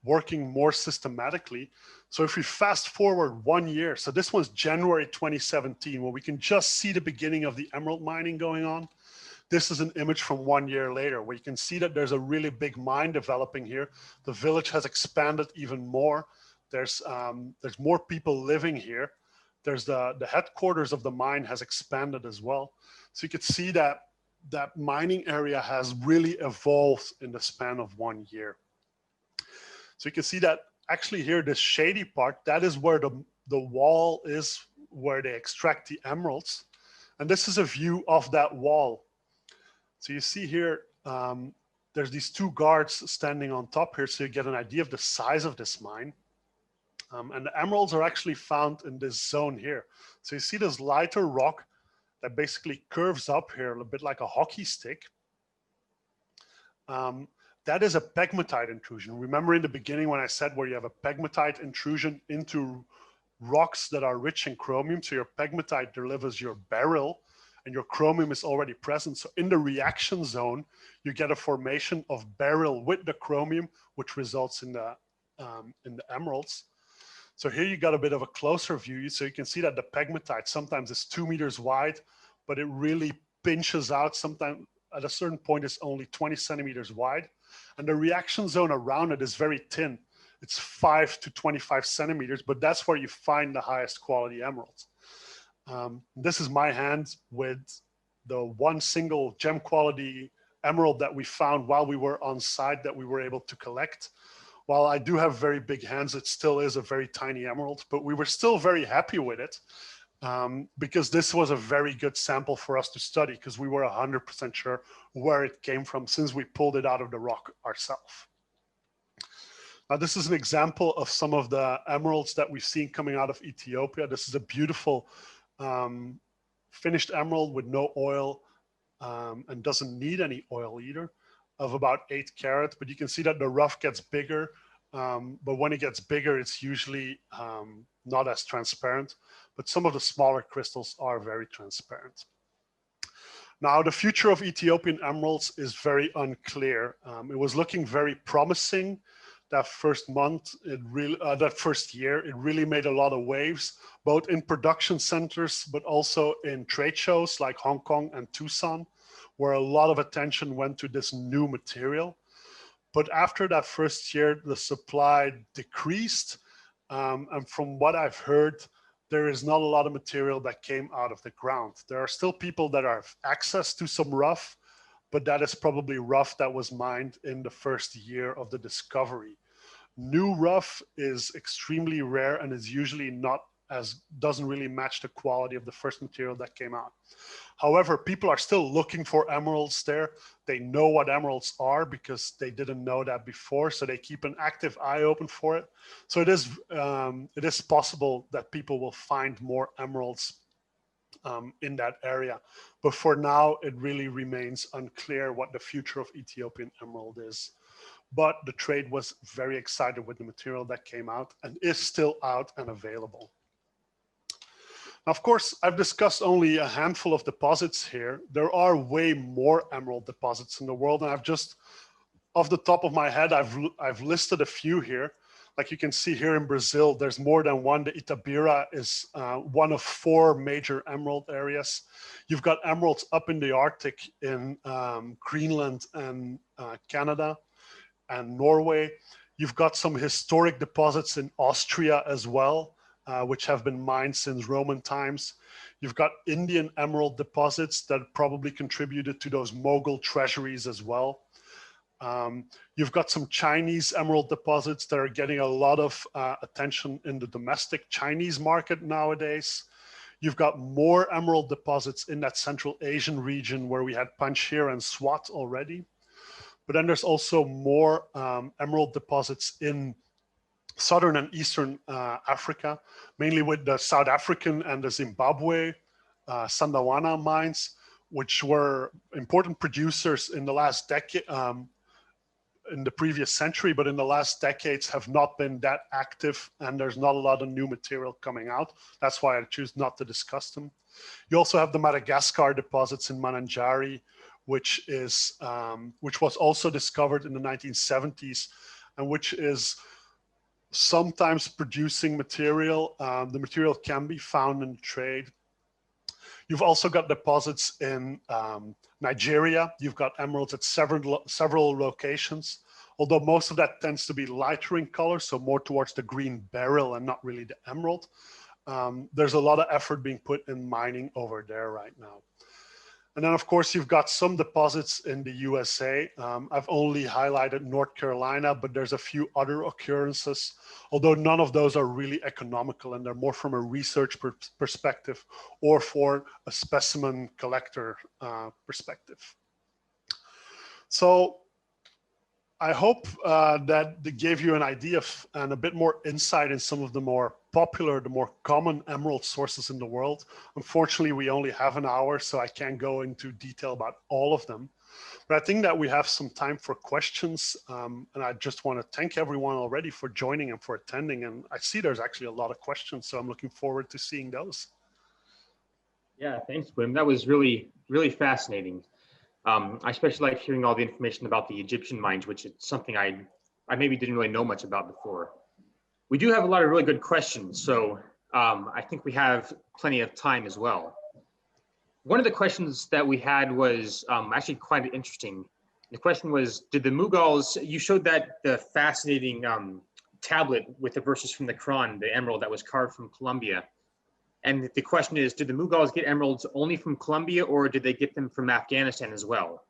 working more systematically. So if we fast forward 1 year, so this was January 2017, where we can just see the beginning of the emerald mining going on. This is an image from 1 year later, where you can see that there's a really big mine developing here. The village has expanded even more. There's more people living here. There's the headquarters of the mine has expanded as well. So you could see that that mining area has really evolved in the span of 1 year. So you can see that actually here, this shady part, that is where the wall is, where they extract the emeralds. And this is a view of that wall. So you see here, there's these two guards standing on top here, so you get an idea of the size of this mine. And the emeralds are actually found in this zone here. So you see this lighter rock that basically curves up here a bit like a hockey stick. That is a pegmatite intrusion. Remember in the beginning when I said where you have a pegmatite intrusion into rocks that are rich in chromium, so your pegmatite delivers your beryl and your chromium is already present. So in the reaction zone, you get a formation of beryl with the chromium, which results in the emeralds. So here you got a bit of a closer view. So you can see that the pegmatite sometimes is 2 meters wide, but it really pinches out. Sometimes at a certain point, it's only 20 centimeters wide. And the reaction zone around it is very thin. It's 5 to 25 centimeters, but that's where you find the highest quality emeralds. This is my hand with the one single gem quality emerald that we found while we were on site that we were able to collect. While I do have very big hands, it still is a very tiny emerald, but we were still very happy with it because this was a very good sample for us to study because we were 100% sure where it came from since we pulled it out of the rock ourselves. Now, this is an example of some of the emeralds that we've seen coming out of Ethiopia. This is a beautiful finished emerald with no oil and doesn't need any oil either, of about 8 carat, but you can see that the rough gets bigger, but when it gets bigger, it's usually not as transparent, but some of the smaller crystals are very transparent. Now, the future of Ethiopian emeralds is very unclear. It was looking very promising that first month, that first year, it really made a lot of waves, both in production centers, but also in trade shows like Hong Kong and Tucson, where a lot of attention went to this new material. But after that first year, the supply decreased. And from what I've heard, there is not a lot of material that came out of the ground. There are still people that have access to some rough, but that is probably rough that was mined in the first year of the discovery. New rough is extremely rare and is usually doesn't really match the quality of the first material that came out. However, people are still looking for emeralds there. They know what emeralds are because they didn't know that before, so they keep an active eye open for it. So it is possible that people will find more emeralds in that area. But for now, it really remains unclear what the future of Ethiopian emerald is. But the trade was very excited with the material that came out and is still out and available. Now, of course, I've discussed only a handful of deposits here. There are way more emerald deposits in the world, and I've just, off the top of my head, I've listed a few here. Like you can see here in Brazil, there's more than one. The Itabira is one of 4 major emerald areas. You've got emeralds up in the Arctic in Greenland and Canada and Norway. You've got some historic deposits in Austria as well, which have been mined since Roman times. You've got Indian emerald deposits that probably contributed to those Mughal treasuries as well. You've got some Chinese emerald deposits that are getting a lot of attention in the domestic Chinese market nowadays. You've got more emerald deposits in that Central Asian region where we had Panjshir and Swat already. But then there's also more emerald deposits in Southern and Eastern Africa, mainly with the South African and the Zimbabwe Sandawana mines, which were important producers in the last decade, in the previous century, but in the last decades have not been that active, and there's not a lot of new material coming out. That's why I choose not to discuss them. You also have the Madagascar deposits in Mananjari, which was also discovered in the 1970s, and which is sometimes producing material. The material can be found in the trade. You've also got deposits in Nigeria. You've got emeralds at several locations, although most of that tends to be lighter in color, so more towards the green beryl and not really the emerald. There's a lot of effort being put in mining over there right now. And then, of course, you've got some deposits in the USA. I've only highlighted North Carolina, but there's a few other occurrences, although none of those are really economical, and they're more from a research perspective or for a specimen collector perspective. So I hope that gave you an idea and a bit more insight in some of the more popular, the more common emerald sources in the world. Unfortunately, we only have an hour, so I can't go into detail about all of them. But I think that we have some time for questions. And I just want to thank everyone already for joining and for attending. And I see there's actually a lot of questions, so I'm looking forward to seeing those. Yeah, thanks, Wim. That was really, really fascinating. I especially like hearing all the information about the Egyptian mines, which is something I maybe didn't really know much about before. We do have a lot of really good questions, so I think we have plenty of time as well. One of the questions that we had was actually quite interesting. The question was, did the Mughals, you showed that the fascinating tablet with the verses from the Quran, the emerald that was carved from Colombia. And the question is, did the Mughals get emeralds only from Colombia, or did they get them from Afghanistan as well?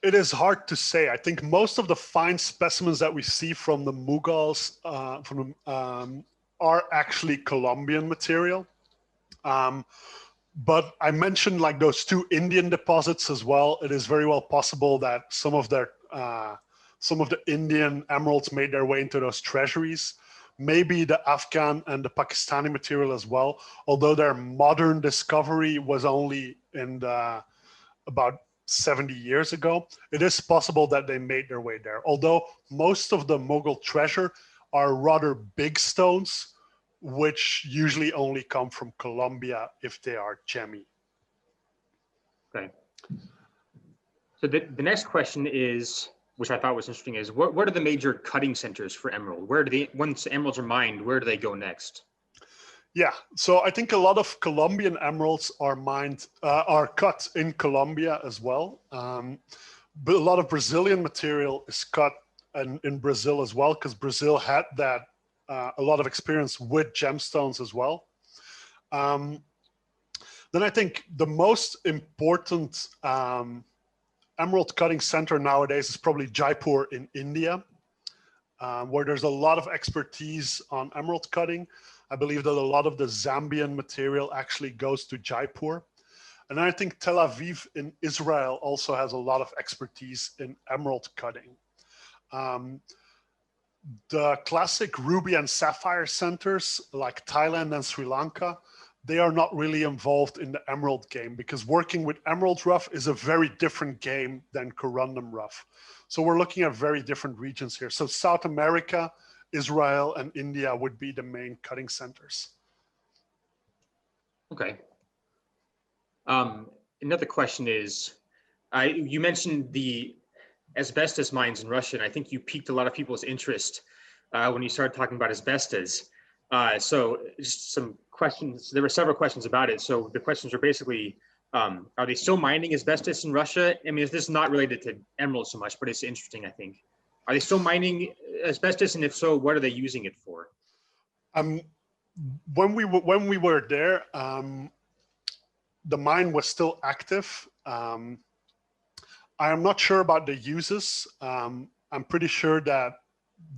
It is hard to say. I think most of the fine specimens that we see from the Mughals are actually Colombian material. But I mentioned like those two Indian deposits as well. It is very well possible that some of the Indian emeralds made their way into those treasuries. Maybe the Afghan and the Pakistani material as well, although their modern discovery was only in about 70 years ago. It is possible that they made their way there, although most of the Mughal treasure are rather big stones, which usually only come from Colombia if they are gemmy. Okay. So the next question is, which I thought was interesting, is what are the major cutting centers for emerald? Where do they, once emeralds are mined, where do they go next? Yeah, so I think a lot of Colombian emeralds are mined, are cut in Colombia as well. But a lot of Brazilian material is cut in Brazil as well, because Brazil had that a lot of experience with gemstones as well. Then I think the most important emerald cutting center nowadays is probably Jaipur in India, where there's a lot of expertise on emerald cutting. I believe that a lot of the Zambian material actually goes to Jaipur. And I think Tel Aviv in Israel also has a lot of expertise in emerald cutting. The classic ruby and sapphire centers like Thailand and Sri Lanka, they are not really involved in the emerald game, because working with emerald rough is a very different game than corundum rough. So we're looking at very different regions here. So South America, Israel, and India would be the main cutting centers. Okay. Another question is, you mentioned the asbestos mines in Russia, and I think you piqued a lot of people's interest when you started talking about asbestos. So just some questions, there were several questions about it. So the questions are basically, are they still mining asbestos in Russia? I mean, this is not related to emeralds so much, but it's interesting, I think. Are they still mining asbestos? And if so, what are they using it for? When we were there, the mine was still active. I am not sure about the uses. I'm pretty sure that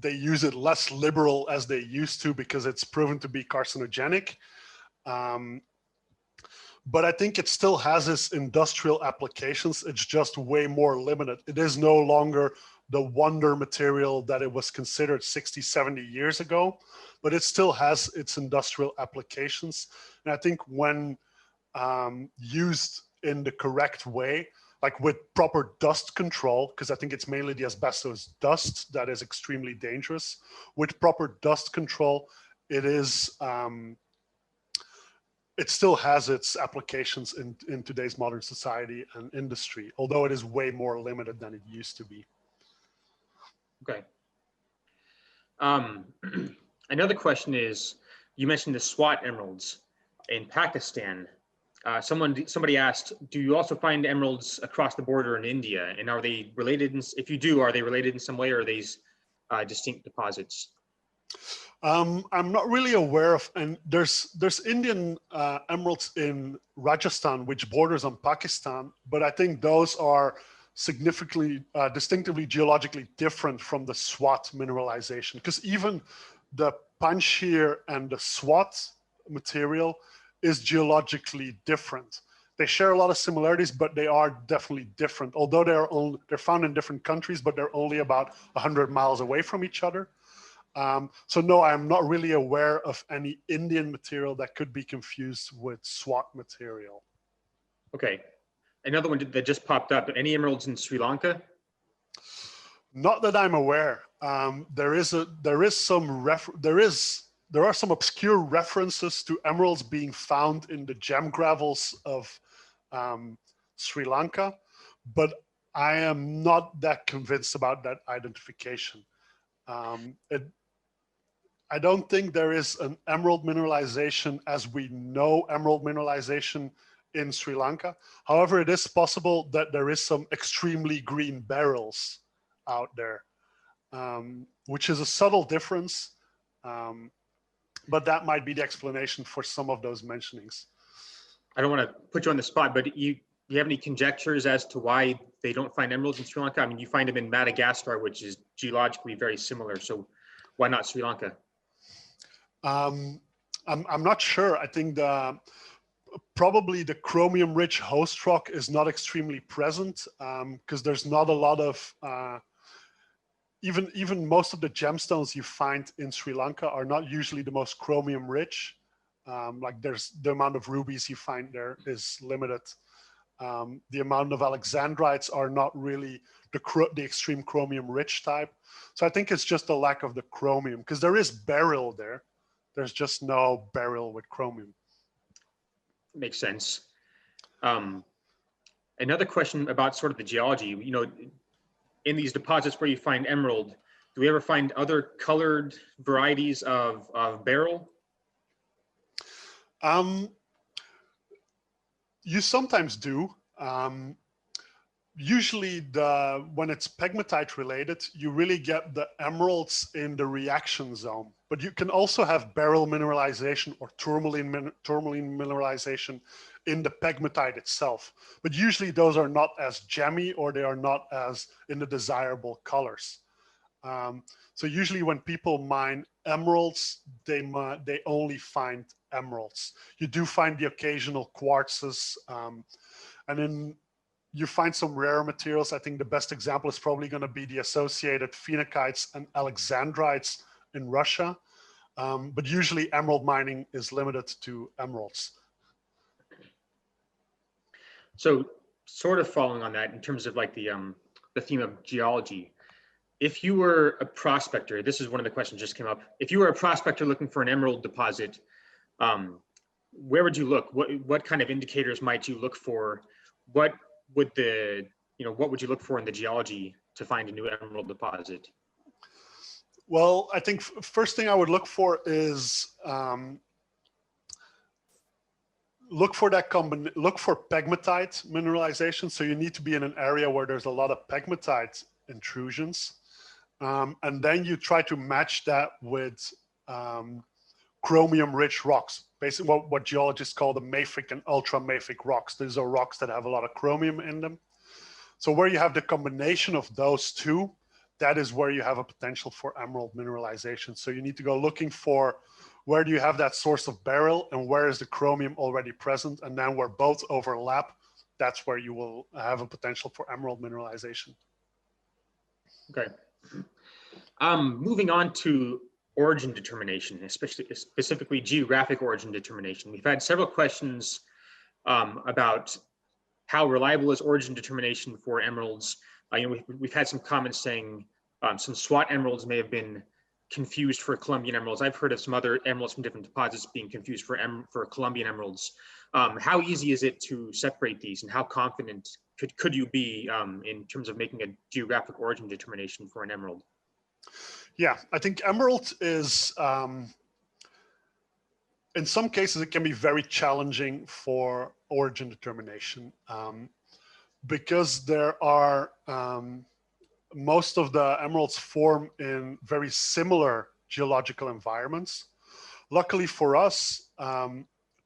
they use it less liberal as they used to, because it's proven to be carcinogenic. But I think it still has its industrial applications. It's just way more limited. It is no longer the wonder material that it was considered 60, 70 years ago, but it still has its industrial applications. And I think when used in the correct way, like with proper dust control, because I think it's mainly the asbestos dust that is extremely dangerous. With proper dust control, it is, it still has its applications in today's modern society and industry, although it is way more limited than it used to be. Okay. Another question is, you mentioned the Swat emeralds in Pakistan. Somebody asked, do you also find emeralds across the border in India? And are they related? If you do, are they related in some way, or are these distinct deposits? I'm not really aware of, and there's Indian emeralds in Rajasthan, which borders on Pakistan, but I think those are significantly, distinctively geologically different from the Swat mineralization, because even the Panjshir and the Swat material is geologically different. They share a lot of similarities, but they are definitely different. Although they're found in different countries, but they're only about 100 miles away from each other. So no, I'm not really aware of any Indian material that could be confused with Swat material. Okay. Another one that just popped up, any emeralds in Sri Lanka? Not that I'm aware. There are some obscure references to emeralds being found in the gem gravels of Sri Lanka, but I am not that convinced about that identification. I don't think there is an emerald mineralization as we know emerald mineralization in Sri Lanka. However, it is possible that there is some extremely green beryls out there. which is a subtle difference, but that might be the explanation for some of those mentionings. I don't want to put you on the spot, but do you have any conjectures as to why they don't find emeralds in Sri Lanka? I mean, you find them in Madagascar, which is geologically very similar. So why not Sri Lanka? I'm not sure. I think probably the chromium-rich host rock is not extremely present because there's not a lot of even most of the gemstones you find in Sri Lanka are not usually the most chromium-rich. Like the amount of rubies you find there is limited. The amount of alexandrites are not really the extreme chromium-rich type. So I think it's just a lack of the chromium because there is beryl there. There's just no beryl with chromium. Makes sense. Another question about sort of the geology, you know, in these deposits where you find emerald, do we ever find other colored varieties of beryl? You sometimes do. Usually when it's pegmatite related, you really get the emeralds in the reaction zone, but you can also have beryl mineralization or tourmaline mineralization in the pegmatite itself. But usually those are not as gemmy or they are not as in the desirable colors. So usually when people mine emeralds, they only find emeralds. You do find the occasional quartzes, and then you find some rare materials. I think the best example is probably going to be the associated phenicites and alexandrites in Russia. But usually emerald mining is limited to emeralds. So sort of following on that in terms of like the theme of geology, if you were a prospector, this is one of the questions just came up. If you were a prospector looking for an emerald deposit, where would you look? What kind of indicators might you look for? What would you look for in the geology to find a new emerald deposit? Well, I think first thing I would look for is look for pegmatite mineralization. So you need to be in an area where there's a lot of pegmatite intrusions, and then you try to match that with chromium-rich rocks. Basically, what geologists call the mafic and ultramafic rocks. These are rocks that have a lot of chromium in them. So where you have the combination of those two, that is where you have a potential for emerald mineralization. So you need to go looking for where do you have that source of beryl and where is the chromium already present, and then where both overlap, that's where you will have a potential for emerald mineralization. Okay. Moving on to origin determination, specifically geographic origin determination. We've had several questions about how reliable is origin determination for emeralds. We've had some comments saying some Swat emeralds may have been confused for Colombian emeralds. I've heard of some other emeralds from different deposits being confused for Colombian emeralds. How easy is it to separate these, and how confident could you be in terms of making a geographic origin determination for an emerald? Yeah, I think emerald is, in some cases, it can be very challenging for origin determination because there are, most of the emeralds form in very similar geological environments. Luckily for us,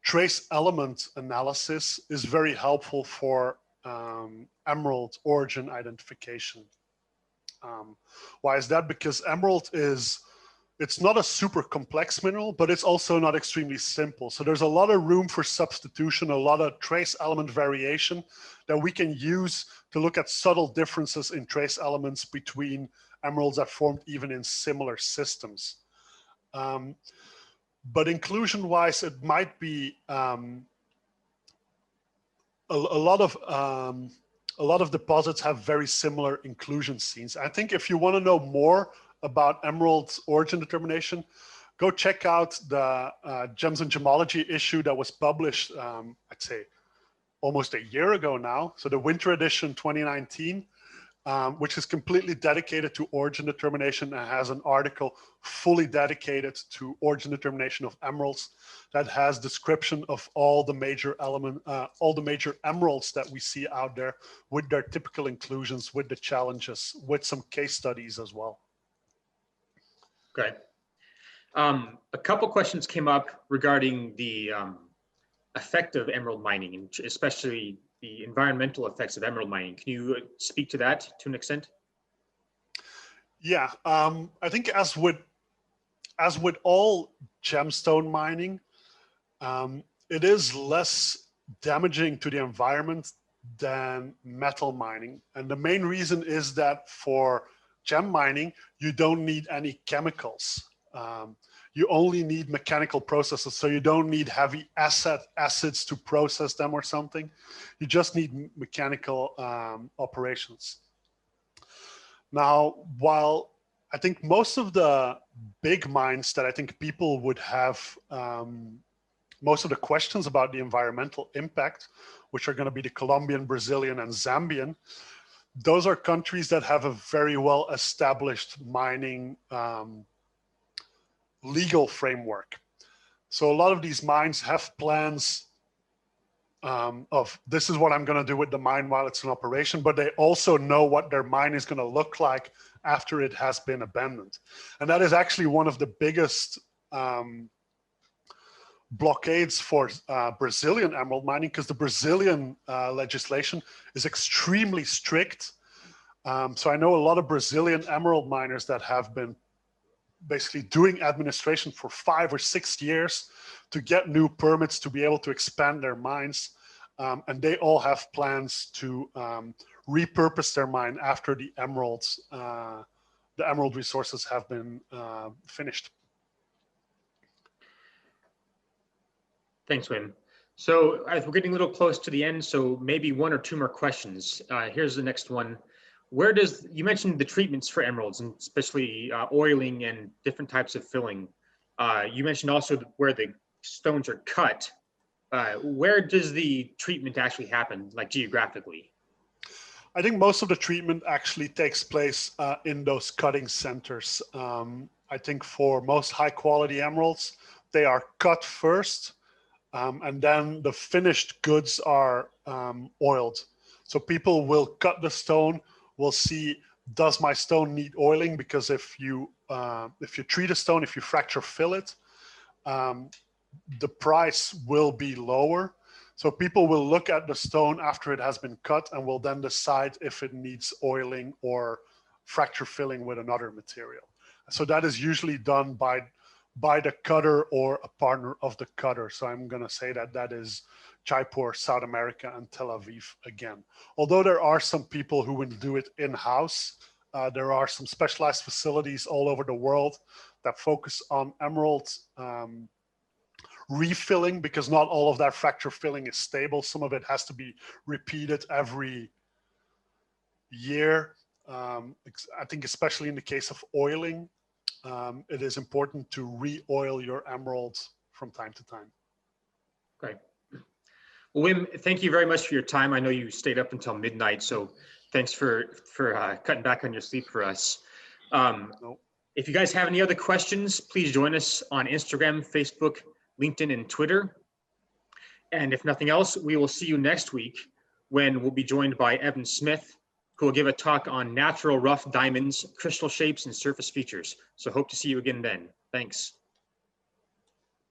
trace element analysis is very helpful for emerald origin identification. Why is that? Because emerald it's not a super complex mineral, but it's also not extremely simple. So there's a lot of room for substitution, a lot of trace element variation that we can use to look at subtle differences in trace elements between emeralds that formed even in similar systems. But inclusion-wise, it might be a lot of deposits have very similar inclusion scenes. I think if you want to know more about emerald origin determination, go check out the Gems and Gemology issue that was published, I'd say, almost a year ago now. So the winter edition 2019, which is completely dedicated to origin determination and has an article fully dedicated to origin determination of emeralds that has description of all the major emeralds that we see out there with their typical inclusions, with the challenges, with some case studies as well. Okay. A couple questions came up regarding the effect of emerald mining, and especially the environmental effects of emerald mining. Can you speak to that to an extent? Yeah, I think as with all gemstone mining, it is less damaging to the environment than metal mining. And the main reason is that for gem mining, you don't need any chemicals. You only need mechanical processes. So you don't need heavy acids to process them or something. You just need mechanical operations. Now, while I think most of the big mines that I think people would have most of the questions about the environmental impact, which are going to be the Colombian, Brazilian, and Zambian, those are countries that have a very well established mining legal framework. So a lot of these mines have plans of this is what I'm going to do with the mine while it's in operation, but they also know what their mine is going to look like after it has been abandoned. And that is actually one of the biggest blockades for Brazilian emerald mining, because the Brazilian legislation is extremely strict. So I know a lot of Brazilian emerald miners that have been basically doing administration for 5 or 6 years to get new permits to be able to expand their mines. And they all have plans to repurpose their mine after the emerald resources have been finished. Thanks, Wim. So as we're getting a little close to the end, so maybe 1 or 2 more questions. Here's the next one. Where does, you mentioned the treatments for emeralds, and especially oiling and different types of filling. You mentioned also where the stones are cut. Where does the treatment actually happen, like geographically? I think most of the treatment actually takes place in those cutting centers. I think for most high quality emeralds, they are cut first, and then the finished goods are oiled. So people will cut the stone, will see, does my stone need oiling? Because if you treat a stone, if you fracture fill it, the price will be lower. So people will look at the stone after it has been cut and will then decide if it needs oiling or fracture filling with another material. So that is usually done by the cutter or a partner of the cutter. So I'm going to say that that is Jaipur, South America, and Tel Aviv again. Although there are some people who will do it in-house, there are some specialized facilities all over the world that focus on emerald refilling, because not all of that fracture filling is stable. Some of it has to be repeated every year. I think especially in the case of oiling, it is important to re-oil your emeralds from time to time. Great. Well, Wim, thank you very much for your time. I know you stayed up until midnight, so thanks for cutting back on your sleep for us. If you guys have any other questions, please join us on Instagram, Facebook, LinkedIn, and Twitter. And if nothing else, we will see you next week when we'll be joined by Evan Smith, who will give a talk on natural rough diamonds, crystal shapes, and surface features. So hope to see you again then. Thanks.